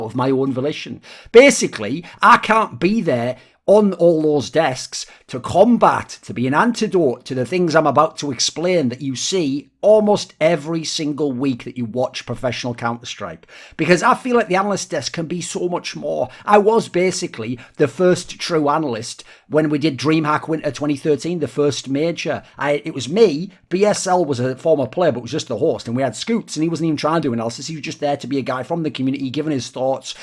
of my own volition. Basically, I can't be there on all those desks to combat, to be an antidote to the things I'm about to explain that you see almost every single week that you watch professional Counter-Strike. Because I feel like the analyst desk can be so much more. I was basically the first true analyst when we did DreamHack Winter 2013, the first major. It was me, BSL was a former player, but was just the host, and we had Scoots, and he wasn't even trying to do analysis. He was just there to be a guy from the community, giving his thoughts,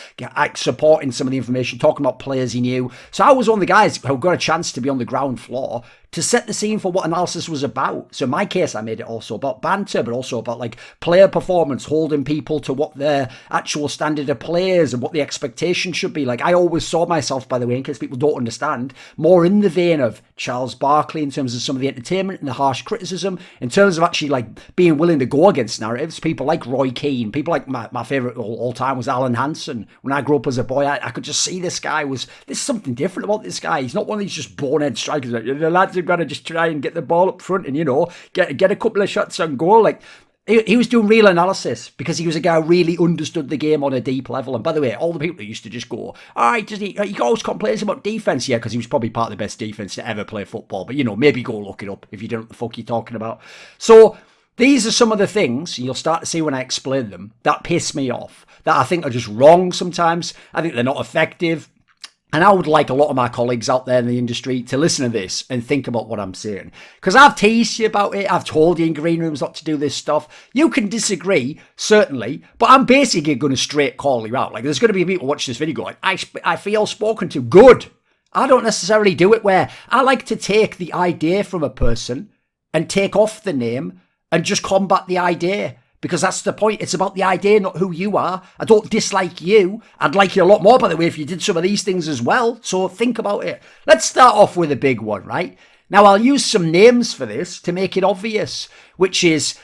supporting some of the information, talking about players he knew. So I was one of the guys who got a chance to be on the ground floor to set the scene for what analysis was about. So in my case, I made it also about banter, but also about like player performance, holding people to what their actual standard of play is and what the expectation should be. Like I always saw myself, by the way, in case people don't understand, more in the vein of Charles Barkley in terms of some of the entertainment and the harsh criticism, in terms of actually like being willing to go against narratives. People like Roy Keane, people like my favourite all time was Alan Hansen. When I grew up as a boy, I could just see this guy there's something different about this guy. He's not one of these just bonehead strikers. The lads have got to just try and get the ball up front and, you know, get a couple of shots on goal. Like, he was doing real analysis because he was a guy who really understood the game on a deep level. And by the way, all the people that used to just go, all right, he always complains about defense. Yeah, because he was probably part of the best defense to ever play football. But, you know, maybe go look it up if you don't know what the fuck you're talking about. So these are some of the things, and you'll start to see when I explain them, that piss me off, that I think are just wrong sometimes. I think they're not effective. And I would like a lot of my colleagues out there in the industry to listen to this and think about what I'm saying. Because I've teased you about it. I've told you in green rooms not to do this stuff. You can disagree, certainly. But I'm basically going to straight call you out. Like, there's going to be people watch this video going, I feel spoken to. Good. I don't necessarily do it where I like to take the idea from a person and take off the name and just combat the idea. Because that's the point. It's about the idea, not who you are. I don't dislike you. I'd like you a lot more, by the way, if you did some of these things as well. So think about it. Let's start off with a big one, right? Now, I'll use some names for this to make it obvious, which is...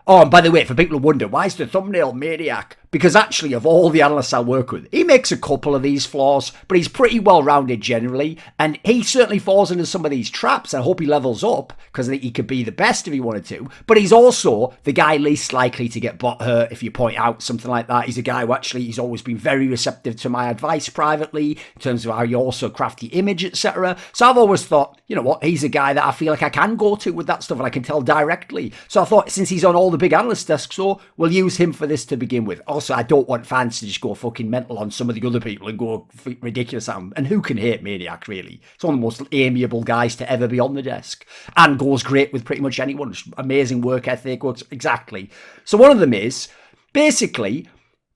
Oh, and by the way, for people who wonder, why is the thumbnail Maniac? Because actually, of all the analysts I work with, he makes a couple of these flaws, but he's pretty well-rounded generally, and he certainly falls into some of these traps. I hope he levels up, because he could be the best if he wanted to, but he's also the guy least likely to get butthurt if you point out something like that. He's a guy who actually, he's always been very receptive to my advice privately, in terms of how you also craft the image, etc. So I've always thought, you know what, he's a guy that I feel like I can go to with that stuff, and I can tell directly. So I thought, since he's on all the big analyst desks, so we'll use him for this to begin with. Also, I don't want fans to just go fucking mental on some of the other people and go ridiculous at them. And who can hate Maniac, really? It's one of the most amiable guys to ever be on the desk. And goes great with pretty much anyone. Amazing work ethic. Exactly. So one of them is, basically,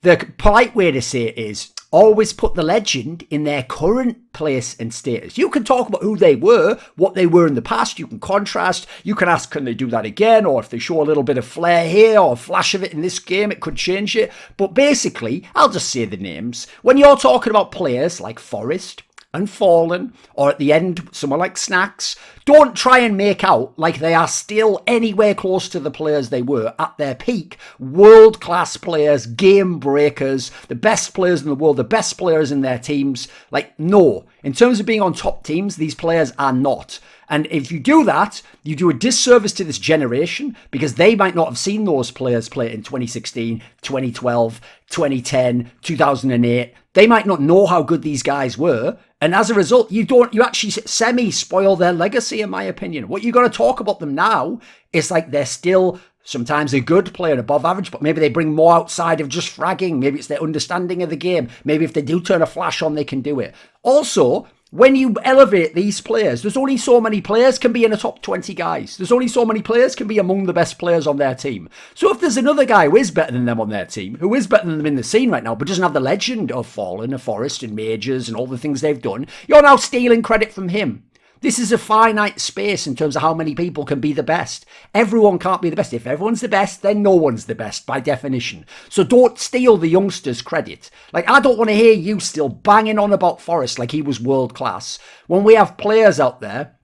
the polite way to say it is, always put the legend in their current place and status. You can talk about who they were, what they were in the past. You can contrast. You can ask, can they do that again? Or if they show a little bit of flair here or a flash of it in this game, it could change it. But basically, I'll just say the names. When you're talking about players like Forest and Fallen, or at the end, someone like Snacks, don't try and make out like they are still anywhere close to the players they were at their peak. World-class players, game breakers, the best players in the world, the best players in their teams. Like, no. In terms of being on top teams, these players are not. And if you do that, you do a disservice to this generation, because they might not have seen those players play in 2016, 2012, 2010, 2008. They might not know how good these guys were. And as a result, you actually semi-spoil their legacy, in my opinion. What you got to talk about them now is like they're still sometimes a good player, above average, but maybe they bring more outside of just fragging. Maybe it's their understanding of the game. Maybe if they do turn a flash on, they can do it. Also, when you elevate these players, there's only so many players can be in a top 20 guys. There's only so many players can be among the best players on their team. So if there's another guy who is better than them on their team, who is better than them in the scene right now, but doesn't have the legend of Fallen, of Forest and Majors and all the things they've done, you're now stealing credit from him. This is a finite space in terms of how many people can be the best. Everyone can't be the best. If everyone's the best, then no one's the best by definition. So don't steal the youngsters' credit. Like, I don't want to hear you still banging on about Forrest like he was world class, when we have players out there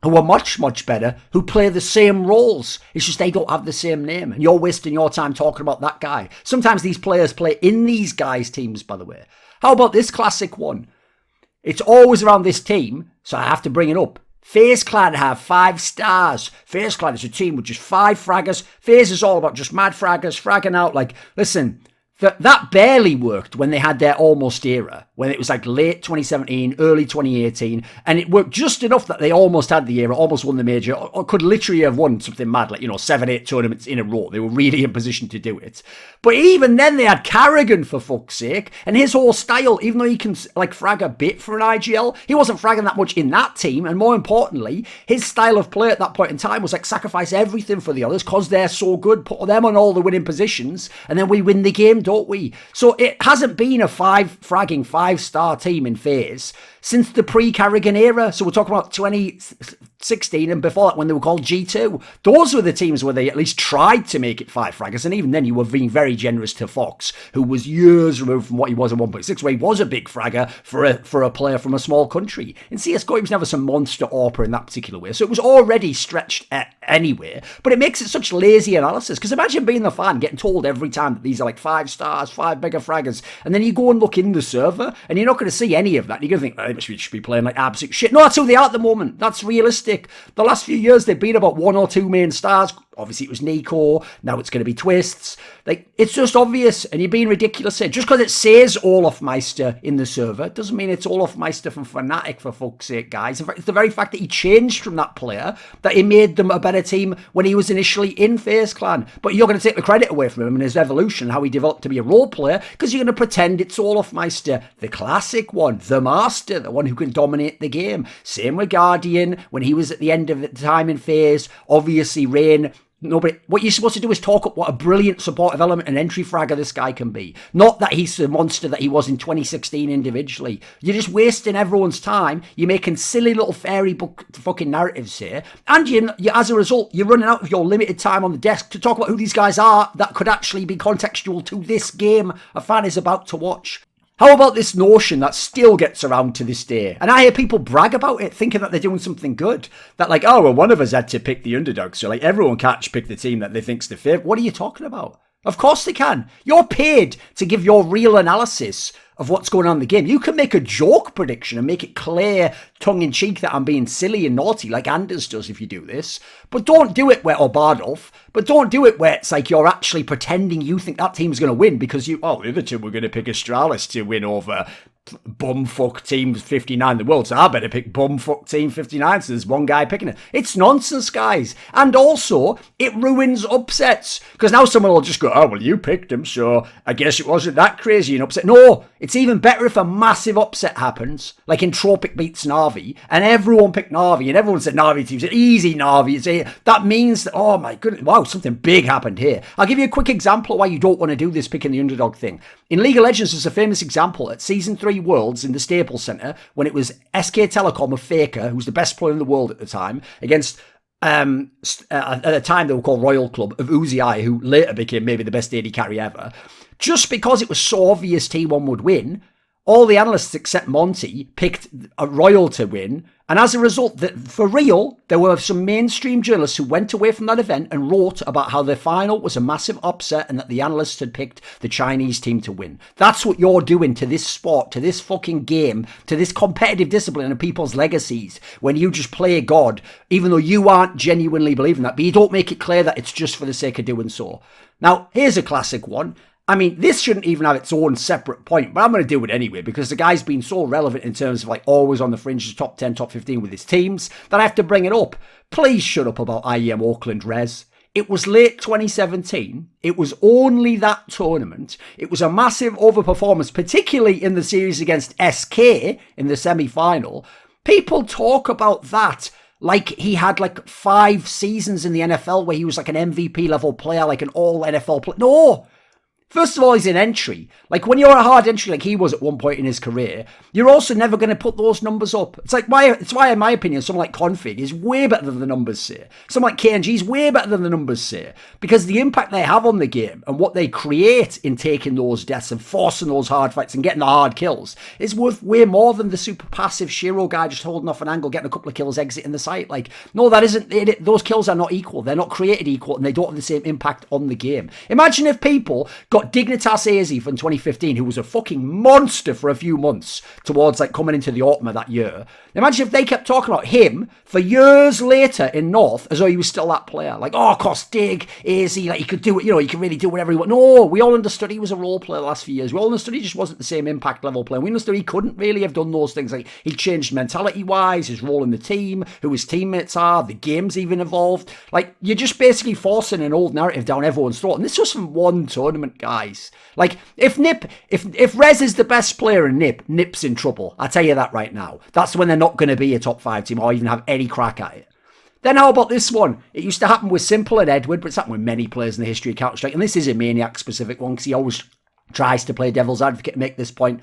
who are much, much better, who play the same roles. It's just they don't have the same name. And you're wasting your time talking about that guy. Sometimes these players play in these guys' teams, by the way. How about this classic one? It's always around this team, so I have to bring it up. FaZe have 5 stars. FaZe is a team with just 5 fraggers. FaZe is all about just mad fraggers, fragging out. Like, listen, That barely worked when they had their almost era, when it was like late 2017, early 2018, and it worked just enough that they almost had the era, almost won the major, or could literally have won something mad, like, 7-8 tournaments in a row. They were really in position to do it. But even then, they had Carrigan, for fuck's sake, and his whole style, even though he can frag a bit for an IGL, he wasn't fragging that much in that team, and more importantly, his style of play at that point in time was like sacrifice everything for the others because they're so good, put them on all the winning positions, and then we win the game, don't we? So it hasn't been a fragging 5-star team in FaZe since the pre-Carrigan era. So we're talking about 2016 and before that when they were called G2. Those were the teams where they at least tried to make it 5 fraggers, and even then you were being very generous to Fox, who was years removed from what he was in 1.6, where he was a big fragger for a player from a small country. In CSGO, he was never some monster AWPer in that particular way, so it was already stretched anyway, but it makes it such lazy analysis, because imagine being the fan, getting told every time that these are like 5 stars, 5 bigger fraggers, and then you go and look in the server, and you're not going to see any of that. You're going to think, we should be playing like absolute shit. No, that's who they are at the moment. That's realistic. The last few years, they've been about 1 or 2 main stars. Obviously, it was Nico. Now it's going to be Twists. Like, it's just obvious, and you're being ridiculous here. Just because it says Olofmeister in the server doesn't mean it's Olofmeister from Fnatic, for fuck's sake, guys. In fact, it's the very fact that he changed from that player that he made them a better team when he was initially in FaZe Clan. But you're going to take the credit away from him and his evolution, how he developed to be a role player, because you're going to pretend it's Olofmeister, the classic one, the master, the one who can dominate the game. Same with Guardian, when he was at the end of the time in FaZe. Obviously, Rain. Nobody. What you're supposed to do is talk up what a brilliant supportive element and entry fragger this guy can be. Not that he's the monster that he was in 2016 individually. You're just wasting everyone's time. You're making silly little fairy book fucking narratives here. And you, as a result, you're running out of your limited time on the desk to talk about who these guys are that could actually be contextual to this game a fan is about to watch. How about this notion that still gets around to this day? And I hear people brag about it, thinking that they're doing something good. That like, oh, well, one of us had to pick the underdog, so like everyone can't pick the team that they think's the favourite. What are you talking about? Of course they can. You're paid to give your real analysis of what's going on in the game. You can make a joke prediction and make it clear, tongue-in-cheek, that I'm being silly and naughty, like Anders does if you do this. But don't do it where, or Bardolph, but don't do it where it's like you're actually pretending you think that team's going to win because the other two were going to pick Astralis to win over bumfuck team 59 in the world, so I better pick bumfuck team 59, so there's one guy picking it. It's nonsense, guys. And also, it ruins upsets, because now someone will just go, oh, well, you picked him, so I guess it wasn't that crazy an upset. No, it's even better if a massive upset happens, like Entropic beats Na'Vi, and everyone picked Na'Vi, and everyone said Na'Vi team's an easy Na'Vi. That means that, oh my goodness, wow, something big happened here. I'll give you a quick example of why you don't want to do this picking the underdog thing. In League of Legends, there's a famous example at Season 3 Worlds in the Staples Center when it was SK Telecom of Faker, who was the best player in the world at the time, against at the time they were called Royal Club, of Uzi, who later became maybe the best AD carry ever. Just because it was so obvious T1 would win, all the analysts except Monty picked a Royal to win, and as a result, for real, there were some mainstream journalists who went away from that event and wrote about how the final was a massive upset and that the analysts had picked the Chinese team to win. That's what you're doing to this sport, to this fucking game, to this competitive discipline and people's legacies, when you just play God, even though you aren't genuinely believing that, but you don't make it clear that it's just for the sake of doing so. Now, here's a classic one. I mean, this shouldn't even have its own separate point, but I'm going to do it anyway because the guy's been so relevant in terms of like always on the fringes, top 10, top 15 with his teams that I have to bring it up. Please shut up about IEM Auckland Res. It was late 2017. It was only that tournament. It was a massive overperformance, particularly in the series against SK in the semi-final. People talk about that like he had like 5 seasons in the NFL where he was like an MVP level player, like an all NFL player. No! First of all, he's an entry. Like, when you're a hard entry like he was at one point in his career, you're also never going to put those numbers up. It's why, in my opinion, someone like Config is way better than the numbers say. Someone like KNG is way better than the numbers say. Because the impact they have on the game and what they create in taking those deaths and forcing those hard fights and getting the hard kills is worth way more than the super passive Shiro guy just holding off an angle, getting a couple of kills, exiting the site. Like, no, that isn't it. Those kills are not equal. They're not created equal and they don't have the same impact on the game. Imagine if people got got Dignitas AZ from 2015, who was a fucking monster for a few months towards like coming into the autumn of that year. Imagine if they kept talking about him for years later in North as though he was still that player. Like, oh, of course, Dig, AZ, like he could do it, he could really do whatever he wanted. No, we all understood he was a role player the last few years. We all understood he just wasn't the same impact level player. We understood he couldn't really have done those things. Like, he changed mentality-wise, his role in the team, who his teammates are, the game's even evolved. Like, you're just basically forcing an old narrative down everyone's throat. And this was from one tournament, guys. Like, if Rez is the best player in Nip's in trouble. I tell you that right now. That's when they're not going to be a top 5 team or even have any crack at it. Then how about this one? It used to happen with Simple and Edward, but it's happened with many players in the history of Counter-Strike. And this is a Maniac-specific one because he always tries to play devil's advocate and make this point.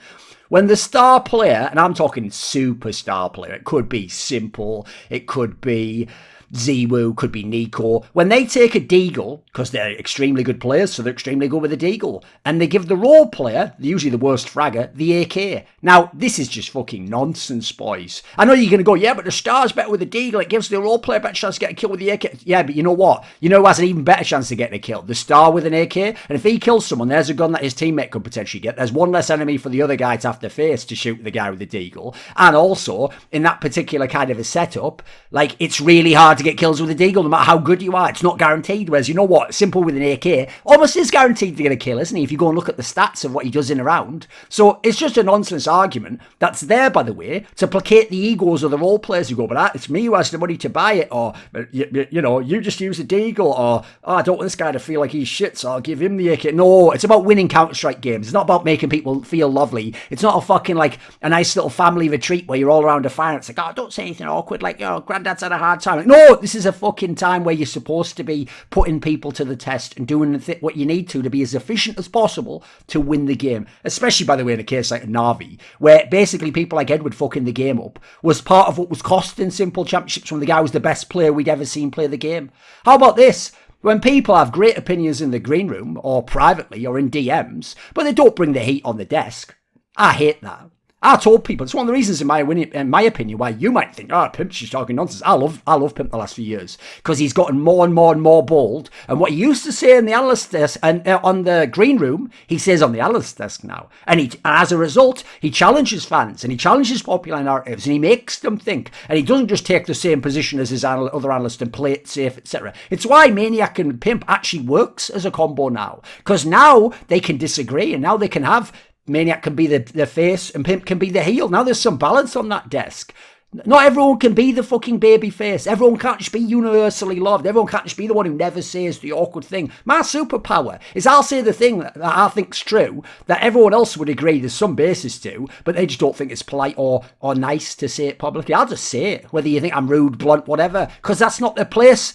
When the star player, and I'm talking superstar player, it could be Simple, it could be Ziwu, could be Nico. When they take a deagle, because they're extremely good players, so they're extremely good with a deagle, and they give the role player, usually the worst fragger, the AK. Now, this is just fucking nonsense, boys. I know you're going to go, yeah, but the star's better with a deagle. It gives the role player a better chance to get a kill with the AK. Yeah, but you know what? You know who has an even better chance of getting a kill? The star with an AK. And if he kills someone, there's a gun that his teammate could potentially get. There's one less enemy for the other guy to have to face to shoot the guy with the deagle. And also, in that particular kind of a setup, like, it's really hard to get kills with a deagle no matter how good you are. It's not guaranteed. Whereas, you know what? Simple with an AK almost is guaranteed to get a kill, isn't he? If you go and look at the stats of what he does in a round. So it's just a nonsense argument that's there, by the way, to placate the egos of the role players who go, but it's me who has the money to buy it, or you just use a deagle, or I don't want this guy to feel like he's shit, so I'll give him the AK. No, it's about winning Counter-Strike games. It's not about making people feel lovely. It's not a fucking like a nice little family retreat where you're all around a fire. It's like, oh, don't say anything awkward, like, granddad's had a hard time. Like, no, this is a fucking time where you're supposed to be putting people to the test and doing what you need to be as efficient as possible to win the game. Especially, by the way, in a case like Na'Vi, where basically people like Edward fucking the game up was part of what was costing Simple championships when the guy was the best player we'd ever seen play the game. How about this? When people have great opinions in the green room or privately or in DMs, but they don't bring the heat on the desk. I hate that. I told people, it's one of the reasons in my opinion why you might think, Pimp's just talking nonsense. I love Pimp the last few years because he's gotten more and more and more bold. And what he used to say in the analyst desk and on the green room, he says on the analyst desk now. And as a result, he challenges fans and he challenges popular narratives and he makes them think. And he doesn't just take the same position as his other analyst and play it safe, etc. It's why Maniac and Pimp actually works as a combo now, because now they can disagree and now they can have Maniac can be the face and Pimp can be the heel. Now there's some balance on that desk. Not everyone can be the fucking baby face. Everyone can't just be universally loved. Everyone can't just be the one who never says the awkward thing. My superpower is I'll say the thing that I think's true that everyone else would agree there's some basis to, but they just don't think it's polite or nice to say it publicly. I'll just say it, whether you think I'm rude, blunt, whatever, because that's not their place.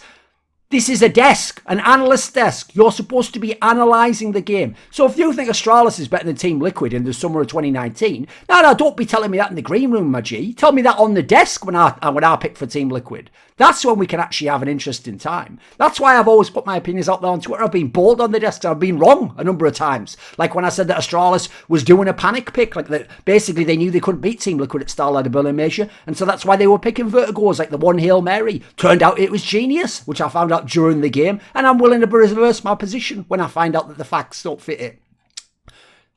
This is a desk, an analyst desk. You're supposed to be analysing the game. So if you think Astralis is better than Team Liquid in the summer of 2019, no, don't be telling me that in the green room, my G. Tell me that on the desk when I pick for Team Liquid. That's when we can actually have an interesting time. That's why I've always put my opinions out there on Twitter. I've been bold on the desk. I've been wrong a number of times. Like when I said that Astralis was doing a panic pick. Like that, basically they knew they couldn't beat Team Liquid at Starlight Berlin Measure. And so that's why they were picking Vertigos like the one Hail Mary. Turned out it was genius, which I found out during the game. And I'm willing to reverse my position when I find out that the facts don't fit it.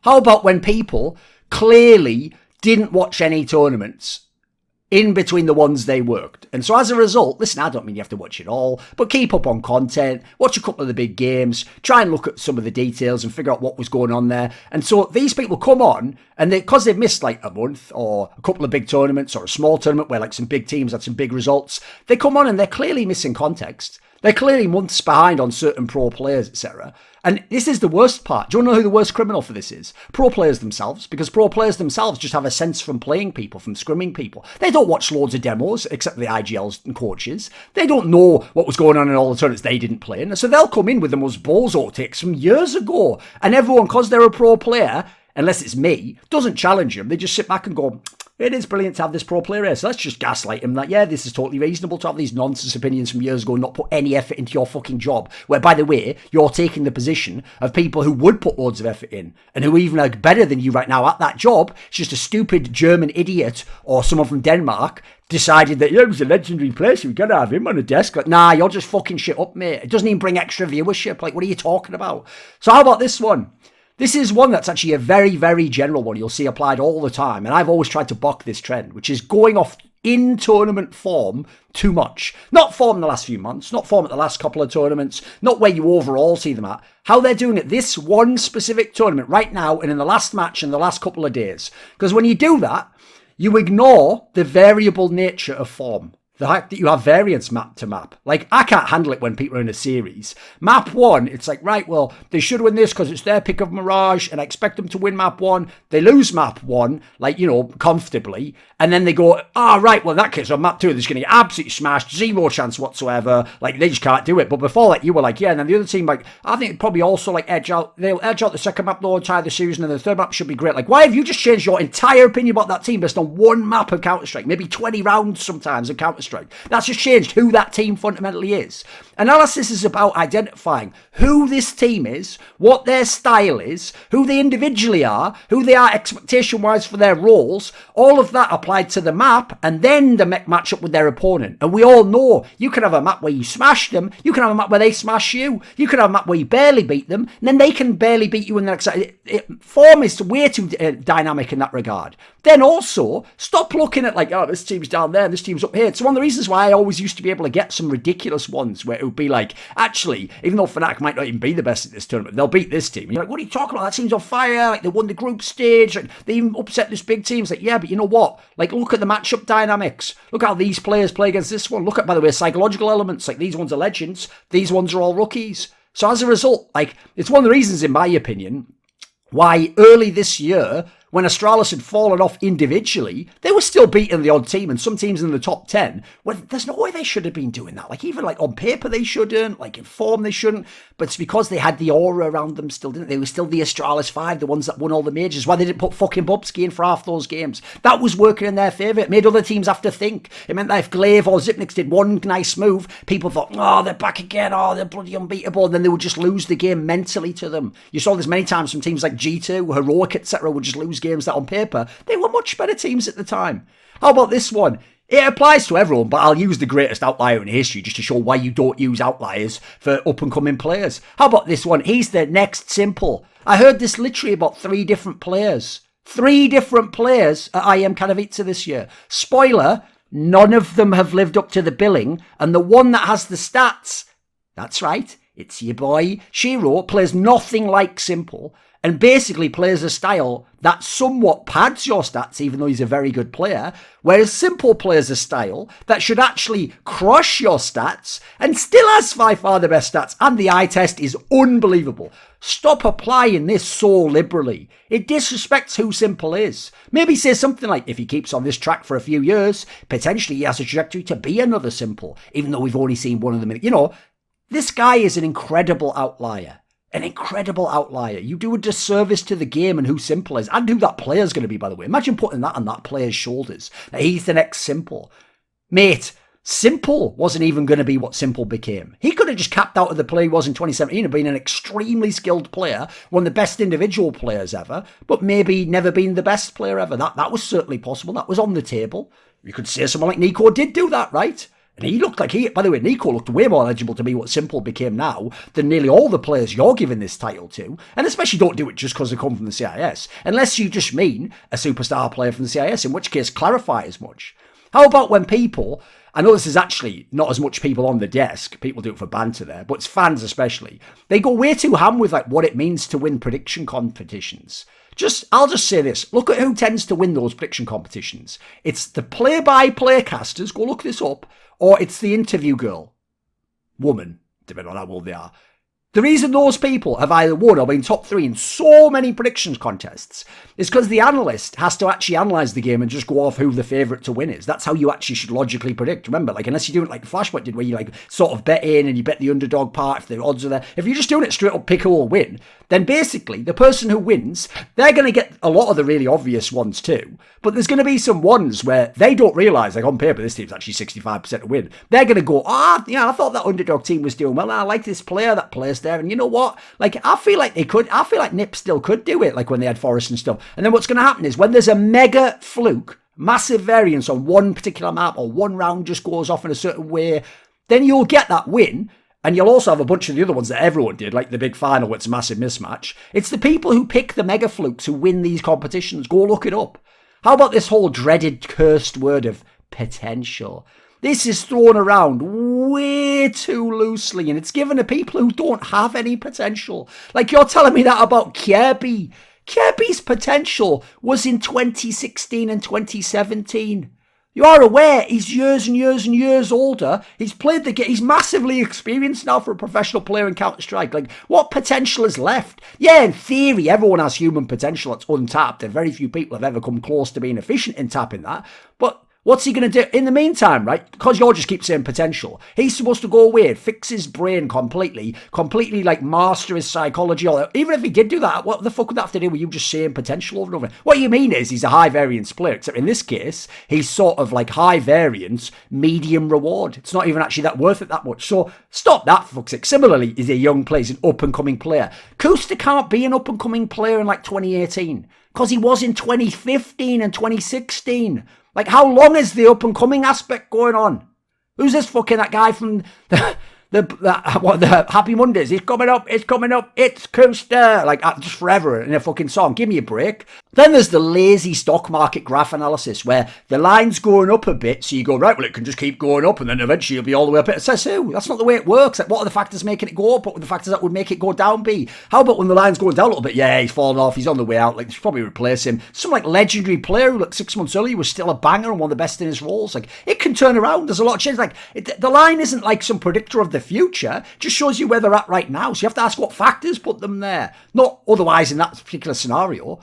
How about when people clearly didn't watch any tournaments in between the ones they worked? And so as a result, listen, I don't mean you have to watch it all, but keep up on content, watch a couple of the big games, try and look at some of the details and figure out what was going on there. And so these people come on, and because they've missed like a month or a couple of big tournaments or a small tournament where like some big teams had some big results, they come on and they're clearly missing context. They're clearly months behind on certain pro players, etc. And this is the worst part. Do you want to know who the worst criminal for this is? Pro players themselves, because pro players themselves just have a sense from playing people, from scrimming people. They don't watch loads of demos, except the IGLs and coaches. They don't know what was going on in all the tournaments they didn't play in. So they'll come in with the most bozo takes from years ago. And everyone, because they're a pro player, unless it's me, doesn't challenge them. They just sit back and go, it is brilliant to have this pro player here, so let's just gaslight him that, yeah, this is totally reasonable to have these nonsense opinions from years ago and not put any effort into your fucking job. Where, by the way, you're taking the position of people who would put loads of effort in and who even are better than you right now at that job. It's just a stupid German idiot or someone from Denmark decided that, yeah, it was a legendary player, so we gotta have him on the desk. Like, nah, you're just fucking shit up, mate. It doesn't even bring extra viewership. Like, what are you talking about? So how about this one? This is one that's actually a very, very general one you'll see applied all the time. And I've always tried to buck this trend, which is going off in tournament form too much. Not form in the last few months, not form at the last couple of tournaments, not where you overall see them at. How they're doing it this one specific tournament right now and in the last match in the last couple of days. Because when you do that, you ignore the variable nature of form. The fact that you have variance map to map. Like, I can't handle it when people are in a series. Map 1, it's like, right, well, they should win this because it's their pick of Mirage, and I expect them to win map 1. They lose map 1, like, you know, comfortably. And then they go, right, well, in that case, on map 2, they're just going to get absolutely smashed, zero chance whatsoever. Like, they just can't do it. But before that, you were like, yeah, and then the other team, like, I think it'd probably also, like, they'll edge out the second map, they'll tie the series, and then the third map should be great. Like, why have you just changed your entire opinion about that team based on one map of Counter-Strike? Maybe 20 rounds sometimes of Counter-Strike. That's just changed who that team fundamentally is. Analysis is about identifying who this team is, what their style is, who they individually are, who they are expectation-wise for their roles, all of that applied to the map, and then the match up with their opponent. And we all know you can have a map where you smash them, you can have a map where they smash you, you can have a map where you barely beat them, and then they can barely beat you in the next... Form is way too dynamic in that regard. Then also, stop looking at like, oh, this team's down there, this team's up here. It's one of the reasons why I always used to be able to get some ridiculous ones where it would be like, actually, even though Fnatic might not even be the best at this tournament, they'll beat this team. And you're like, what are you talking about? That team's on fire. Like, they won the group stage. Like, they even upset this big team. It's like, yeah, but you know what? Like, look at the matchup dynamics. Look how these players play against this one. Look at, by the way, psychological elements. Like, these ones are legends. These ones are all rookies. So as a result, like, it's one of the reasons, in my opinion, why early this year, when Astralis had fallen off individually, they were still beating the odd team and some teams in the top 10. Well, there's no way they should have been doing that. Like, even like on paper they shouldn't, like in form they shouldn't, but it's because they had the aura around them still, didn't they? They were still the Astralis 5, the ones that won all the majors. Why they didn't put fucking Bubsky in for half those games. That was working in their favour. It made other teams have to think. It meant that if Glaive or Zipnix did one nice move, people thought, oh, they're back again, oh, they're bloody unbeatable, and then they would just lose the game mentally to them. You saw this many times from teams like G2, Heroic, etc. would just lose games that on paper they were much better teams at the time. How about this one? It applies to everyone, but I'll use the greatest outlier in history just to show why you don't use outliers for up-and-coming players. How about this one? He's the next Simple. I heard this literally about 3 different players. 3 different players at IM Katowice this year. Spoiler, none of them have lived up to the billing, and the one that has the stats, that's right, it's your boy Shiro, plays nothing like Simple, and basically plays a style that somewhat pads your stats, even though he's a very good player, whereas Simple plays a style that should actually crush your stats and still has by far the best stats, and the eye test is unbelievable. Stop applying this so liberally. It disrespects who Simple is. Maybe say something like, if he keeps on this track for a few years, potentially he has a trajectory to be another Simple, even though we've only seen one of them. You know, this guy is an incredible outlier. An incredible outlier. You do a disservice to the game and who Simple is, and who that player's going to be, by the way. Imagine putting that on that player's shoulders. That he's the next Simple. Mate, Simple wasn't even going to be what Simple became. He could have just capped out of the play he was in 2017 and been an extremely skilled player, one of the best individual players ever, but maybe never been the best player ever. That was certainly possible. That was on the table. You could say someone like Nico did do that, right? And he looked like by the way, Nico looked way more eligible to be what Simple became now than nearly all the players you're giving this title to. And especially don't do it just because they come from the CIS. Unless you just mean a superstar player from the CIS, in which case clarify as much. How about when people, I know this is actually not as much people on the desk, people do it for banter there, but it's fans especially, they go way too ham with like what it means to win prediction competitions. I'll just say this. Look at who tends to win those prediction competitions. It's the play-by-play casters, go look this up, or it's the interview girl. Woman, depending on how old they are. The reason those people have either won or been top 3 in so many predictions contests is because the analyst has to actually analyse the game and just go off who the favourite to win is. That's how you actually should logically predict. Remember, like, unless you do it like Flashpoint did, where you like sort of bet in and you bet the underdog part if the odds are there. If you're just doing it straight up pick who will win, then basically the person who wins, they're going to get a lot of the really obvious ones too. But there's going to be some ones where they don't realise, like on paper, this team's actually 65% to win. They're going to go, I thought that underdog team was doing well. I like this player that plays there. And you know what? Like, I feel like Nip still could do it, like when they had Forest and stuff. And then what's going to happen is when there's a mega fluke, massive variance on one particular map or one round just goes off in a certain way, then you'll get that win. And you'll also have a bunch of the other ones that everyone did, like the big final where it's a massive mismatch. It's the people who pick the mega flukes who win these competitions. Go look it up. How about this whole dreaded, cursed word of potential? This is thrown around way too loosely, and it's given to people who don't have any potential. Like, you're telling me that about Kirby. Kirby's potential was in 2016 and 2017. You are aware he's years and years and years older. He's played the game. He's massively experienced now for a professional player in Counter-Strike. Like, what potential is left? Yeah, in theory, everyone has human potential that's untapped, and very few people have ever come close to being efficient in tapping that. But what's he going to do in the meantime, right? Because you just keep saying potential. He's supposed to go away and fix his brain completely like master his psychology. Or even if he did do that, what the fuck would that have to do with you just saying potential over and over? What you mean is he's a high variance player, except in this case, he's sort of like high variance, medium reward. It's not even actually that worth it that much. So stop that, for fuck's sake. Similarly, he's a young player, he's an up-and-coming player. Kusta can't be an up-and-coming player in like 2018 because he was in 2015 and 2016. Like, how long is the up-and-coming aspect going on? Who's this fucking, that guy from the Happy Mondays? It's coming up, it's Kusta. Like, just forever in a fucking song. Give me a break. Then there's the lazy stock market graph analysis where the line's going up a bit, so you go, right, well, it can just keep going up, and then eventually it'll be all the way up. It says who? That's not the way it works. Like, what are the factors making it go up? What are the factors that would make it go down be? How about when the line's going down a little bit? Yeah, he's fallen off, he's on the way out. Like, they should probably replace him. Some, like, legendary player who, like, 6 months earlier was still a banger and one of the best in his roles. Like, it can turn around. There's a lot of change. Like, the line isn't like some predictor of the future. It just shows you where they're at right now. So you have to ask what factors put them there. Not otherwise in that particular scenario.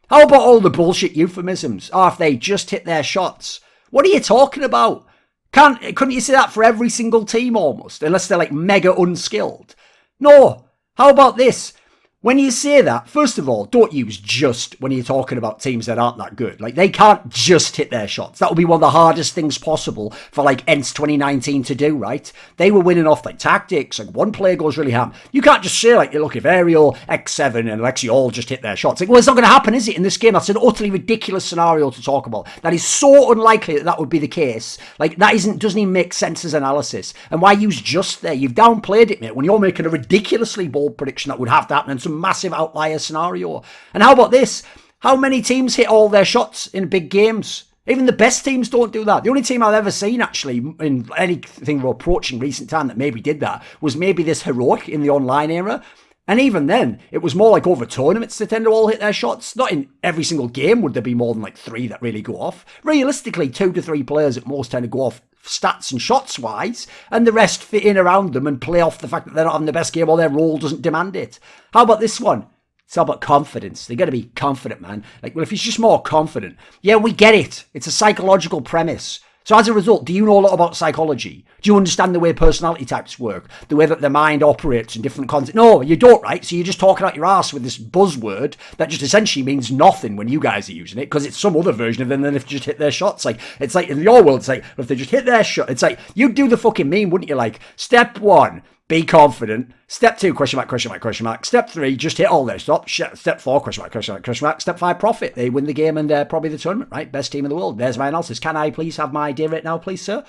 How about all the bullshit euphemisms? Oh, if they just hit their shots. What are you talking about? Couldn't you say that for every single team almost? Unless they're like mega unskilled. No. How about this? When you say that, first of all, don't use just when you're talking about teams that aren't that good. Like, they can't just hit their shots. That would be one of the hardest things possible for, like, ENCE 2019 to do, right? They were winning off, like, tactics. Like, one player goes really ham. You can't just say, like, look, if Ariel, X7, and Alexi all just hit their shots. Like, well, it's not going to happen, is it, in this game? That's an utterly ridiculous scenario to talk about. That is so unlikely that that would be the case. Like, that doesn't even make sense as analysis. And why use just there? You've downplayed it, mate, when you're making a ridiculously bold prediction that would have to happen in some massive outlier scenario. And how about this? How many teams hit all their shots in big games? Even the best teams don't do that. The only team I've ever seen, actually, in anything we're approaching recent time that maybe did that was maybe this Heroic in the online era. And even then, it was more like over tournaments they tend to all hit their shots. Not in every single game would there be more than like 3 that really go off. Realistically, 2 to 3 players at most tend to go off stats and shots wise, and the rest fit in around them and play off the fact that they're not having the best game or their role doesn't demand it. How about this one? It's all about confidence. They got to be confident, man. Like, well, if he's just more confident, yeah, we get it. It's a psychological premise. So as a result, do you know a lot about psychology? Do you understand the way personality types work? The way that the mind operates in different concepts? No, you don't, right? So you're just talking out your ass with this buzzword that just essentially means nothing when you guys are using it, because it's some other version of them than if they just hit their shots. Like, it's like in your world, it's like, if they just hit their shot, it's like, you'd do the fucking meme, wouldn't you? Like, step 1, be confident. Step 2, question mark, question mark, question mark. Step 3, just hit all their stops. Step 4, question mark, question mark, question mark. Step 5, profit. They win the game and probably the tournament, right? Best team in the world. There's my analysis. Can I please have my day rate now, please, sir?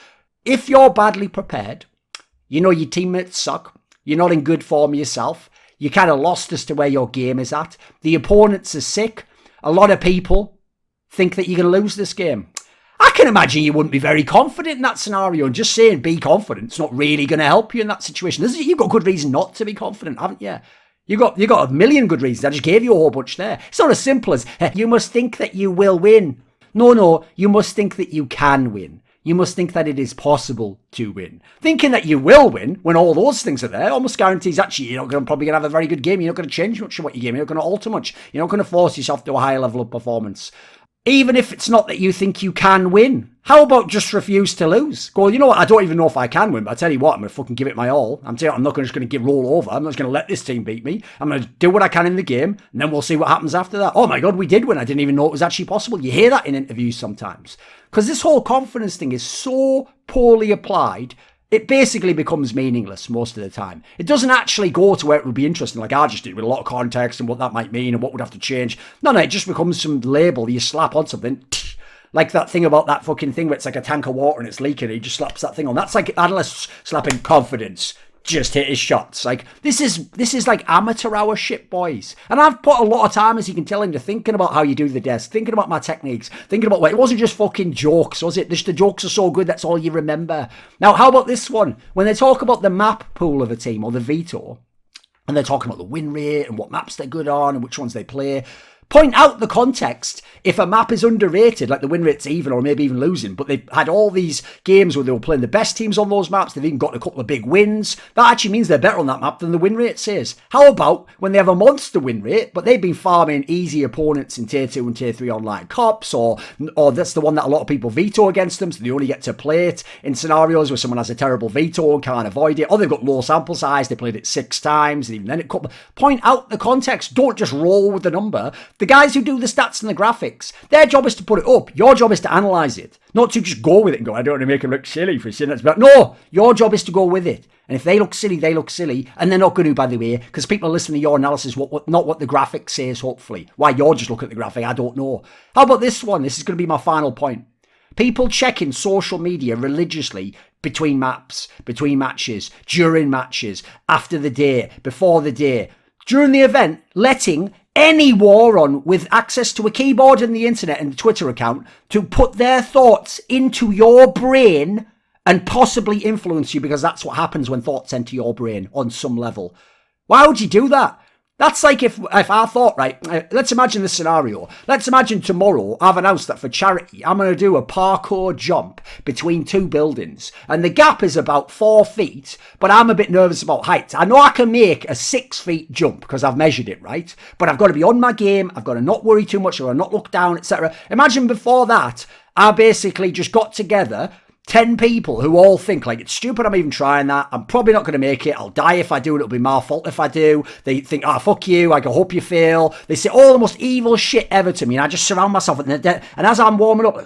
If you're badly prepared, you know your teammates suck, you're not in good form yourself, you're kind of lost as to where your game is at, the opponents are sick, a lot of people think that you're going to lose this game. I can imagine you wouldn't be very confident in that scenario, and just saying be confident is not really going to help you in that situation. You've got good reason not to be confident, haven't you? You got a million good reasons. I just gave you a whole bunch there. It's not as simple as, you must think that you will win. No, you must think that you can win. You must think that it is possible to win. Thinking that you will win when all those things are there almost guarantees actually you're not probably going to have a very good game. You're not going to change much of what you game. You're not going to alter much. You're not going to force yourself to a higher level of performance. Even if it's not that you think you can win. How about just refuse to lose? Go, you know what, I don't even know if I can win, but I tell you what, I'm going to fucking give it my all. I'm not just going to roll over. I'm not just going to let this team beat me. I'm going to do what I can in the game, and then we'll see what happens after that. Oh my God, we did win. I didn't even know it was actually possible. You hear that in interviews sometimes. Because this whole confidence thing is so poorly applied, it basically becomes meaningless most of the time. It doesn't actually go to where it would be interesting, like I just did, with a lot of context and what that might mean and what would have to change. No, it just becomes some label you slap on something. Like that thing about that fucking thing where it's like a tank of water and it's leaking and he just slaps that thing on. That's like analysts slapping confidence. just hit his shots. Like, this is like amateur hour shit, boys. And I've put a lot of time, as you can tell, into thinking about how you do the desk, thinking about my techniques, thinking about, it wasn't just fucking jokes, was it? The jokes are so good, that's all you remember. Now, how about this one? When they talk about the map pool of a team, or the veto, and they're talking about the win rate, and what maps they're good on, and which ones they play, point out the context. If a map is underrated, like the win rate's even or maybe even losing, but they've had all these games where they were playing the best teams on those maps, they've even got a couple of big wins, that actually means they're better on that map than the win rate says. How about when they have a monster win rate, but they've been farming easy opponents in tier 2 and tier 3 online cops, or that's the one that a lot of people veto against them, so they only get to play it in scenarios where someone has a terrible veto and can't avoid it, or they've got low sample size, they played it 6 times, and even then it couple. Point out the context, don't just roll with the number. The guys who do the stats and the graphics, their job is to put it up. Your job is to analyse it, not to just go with it and go, I don't want to make them look silly for saying that. No, your job is to go with it. And if they look silly, they look silly. And they're not going to, by the way, because people are listening to your analysis, not what the graphic says, hopefully. Why you're just looking at the graphic, I don't know. How about this one? This is going to be my final point. People checking social media religiously between maps, between matches, during matches, after the day, before the day, during the event, letting any moron with access to a keyboard and the internet and the Twitter account to put their thoughts into your brain and possibly influence you, because that's what happens when thoughts enter your brain on some level. Why would you do that? That's like if I thought, right, let's imagine this scenario. Let's imagine tomorrow I've announced that for charity, I'm going to do a parkour jump between 2 buildings. And the gap is about 4 feet, but I'm a bit nervous about height. I know I can make a 6 feet jump because I've measured it, right? But I've got to be on my game. I've got to not worry too much or not look down, etc. Imagine before that, I basically just got together 10 people who all think like, it's stupid I'm even trying that, I'm probably not going to make it, I'll die if I do, it'll be my fault if I do. They think, fuck you, I hope you fail. They say all the most evil shit ever to me, and I just surround myself with them. And as I'm warming up,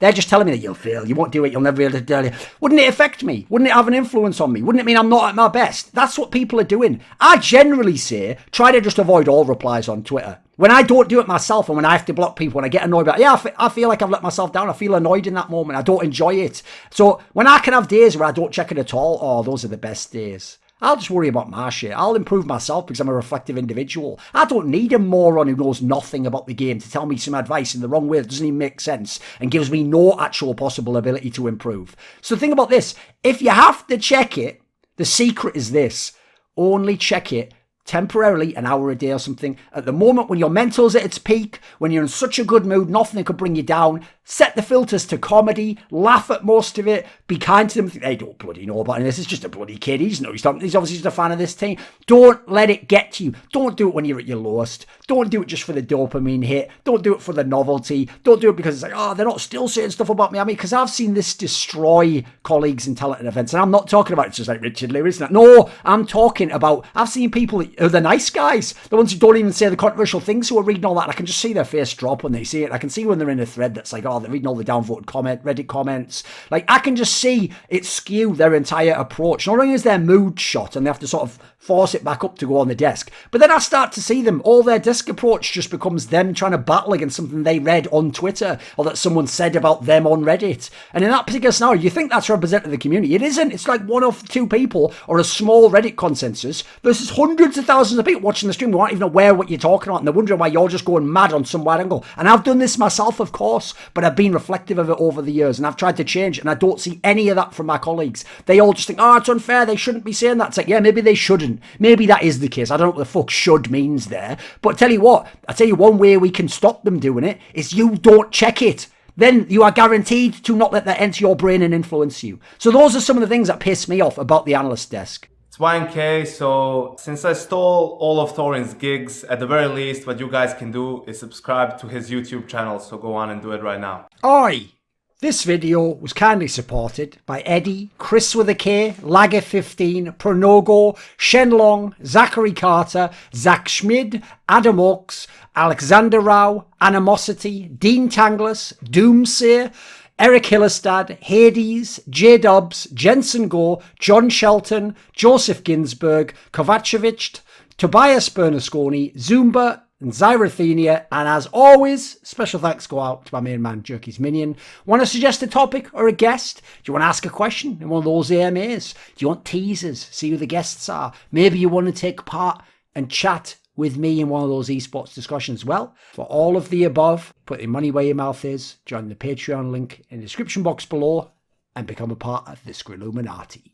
they're just telling me that you'll fail, you won't do it, you'll never be able to do it. Wouldn't it affect me? Wouldn't it have an influence on me? Wouldn't it mean I'm not at my best? That's what people are doing. I generally say, try to just avoid all replies on Twitter. When I don't do it myself, and when I have to block people, when I get annoyed about it, I feel like I've let myself down. I feel annoyed in that moment. I don't enjoy it. So when I can have days where I don't check it at all, those are the best days. I'll just worry about my shit. I'll improve myself because I'm a reflective individual. I don't need a moron who knows nothing about the game to tell me some advice in the wrong way that doesn't even make sense and gives me no actual possible ability to improve. So think about this. If you have to check it, the secret is this. Only check it temporarily, an hour a day or something. At the moment when your mental's at its peak, when you're in such a good mood, nothing could bring you down, set the filters to comedy, laugh at most of it, be kind to them, think they don't bloody know about it, this is just a bloody kid, he's obviously just a fan of this team. Don't let it get to you. Don't do it when you're at your lowest. Don't do it just for the dopamine hit. Don't do it for the novelty. Don't do it because it's like, they're not still saying stuff about me. Because I've seen this destroy colleagues in talent events, and I'm not talking about it's just like Richard Lewis. No, I'm talking about, I've seen people who are the nice guys, the ones who don't even say the controversial things, who are reading all that, and I can just see their face drop when they see it. I can see when they're in a thread that's like, they're reading all the downvoted Reddit comments. Like, I can just see it skew their entire approach. Not only is their mood shot and they have to sort of force it back up to go on the desk, but then I start to see them, all their desk approach just becomes them trying to battle against something they read on Twitter or that someone said about them on Reddit. And in that particular scenario, you think that's representative of the community. It isn't. It's like 1 or 2 people or a small Reddit consensus versus hundreds of thousands of people watching the stream who aren't even aware what you're talking about, and they're wondering why you're just going mad on some wide angle. And I've done this myself, of course, but I've been reflective of it over the years, and I've tried to change it, and I don't see any of that from my colleagues. They all just think, it's unfair, they shouldn't be saying that. It's like, yeah, maybe they shouldn't. Maybe that is the case. I don't know what the fuck should means there. But I tell you one way we can stop them doing it is you don't check it. Then you are guaranteed to not let that enter your brain and influence you. So those are some of the things that piss me off about the analyst desk. It's YNK, so since I stole all of Thorin's gigs, at the very least, what you guys can do is subscribe to his YouTube channel, so go on and do it right now. Oi! This video was kindly supported by Eddie, Kris with a K, Lager15, Pronogo, Shenlong, Zachary Carter, Zack Schmidt, Adam Ochs, Alexander Rao, Animosity, Dean Tanglis, Doomseer, ErikHillestad, Hades, Jdubs, Jensen Goh, John Shelton, Joseph Ginsburg, Kovacevicd, Tobias Bernasconi, Zoomba, and Zyrathenia. And as always, special thanks go out to my main man, Jerky's Minion. Want to suggest a topic or a guest? Do you want to ask a question in one of those AMAs? Do you want teasers? See who the guests are? Maybe you want to take part and chat with me in one of those esports discussions. Well, for all of the above, put your money where your mouth is, join the Patreon link in the description box below, and become a part of the Skrilluminati.